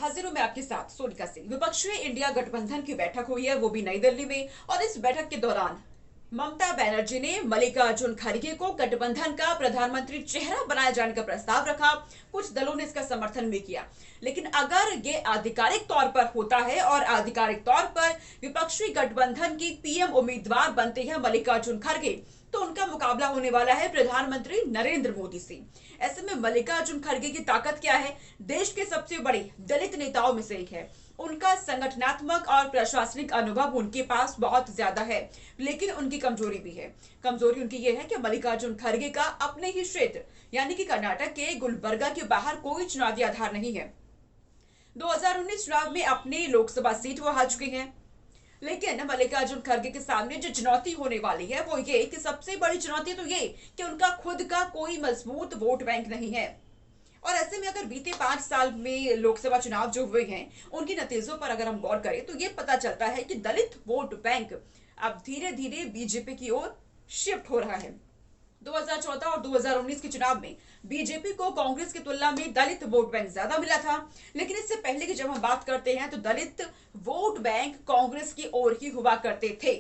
हाजिर हूं मैं आपके साथ सोनिका सिंह। विपक्षी इंडिया गठबंधन की बैठक हुई है, वो भी नई दिल्ली में। और इस बैठक के दौरान ममता बनर्जी ने मल्लिकार्जुन खड़गे को गठबंधन का प्रधानमंत्री चेहरा बनाए जाने का प्रस्ताव रखा। कुछ दलों ने इसका समर्थन भी किया, लेकिन अगर ये आधिकारिक तौर पर होता है और आधिकारिक तौर पर विपक्षी गठबंधन की पीएम उम्मीदवार बनते हैं मल्लिकार्जुन खड़गे, तो उनका मुकाबला होने वाला है प्रधानमंत्री नरेंद्र मोदी से। ऐसे में मल्लिकार्जुन खड़गे की ताकत क्या है? देश के सबसे बड़े दलित नेताओं में से एक है। उनका संगठनात्मक और प्रशासनिक अनुभव उनके पास बहुत ज्यादा है, लेकिन उनकी कमजोरी भी है। कमजोरी उनकी ये है कि मल्लिकार्जुन खड़गे का अपने ही क्षेत्र यानी कि कर्नाटक के गुलबर्गा के बाहर कोई चुनावी आधार नहीं है। 2019 चुनाव में अपने लोकसभा सीट वो हार चुके हैं। लेकिन मल्लिकार्जुन खड़गे के सामने जो चुनौती होने वाली है वो ये कि सबसे बड़ी चुनौती तो ये कि उनका खुद का कोई मजबूत वोट बैंक नहीं है। और ऐसे में अगर बीते 5 साल में लोकसभा चुनाव जो हुए हैं उनके नतीजों पर अगर हम गौर करें तो ये पता चलता है कि दलित वोट बैंक अब धीरे धीरे बीजेपी की ओर शिफ्ट हो रहा है। 2014 और 2019 के चुनाव में बीजेपी को कांग्रेस की तुलना में दलित वोट बैंक ज्यादा मिला था। लेकिन इससे पहले की जब हम बात करते हैं तो दलित वोट बैंक कांग्रेस की ओर ही हुआ करते थे।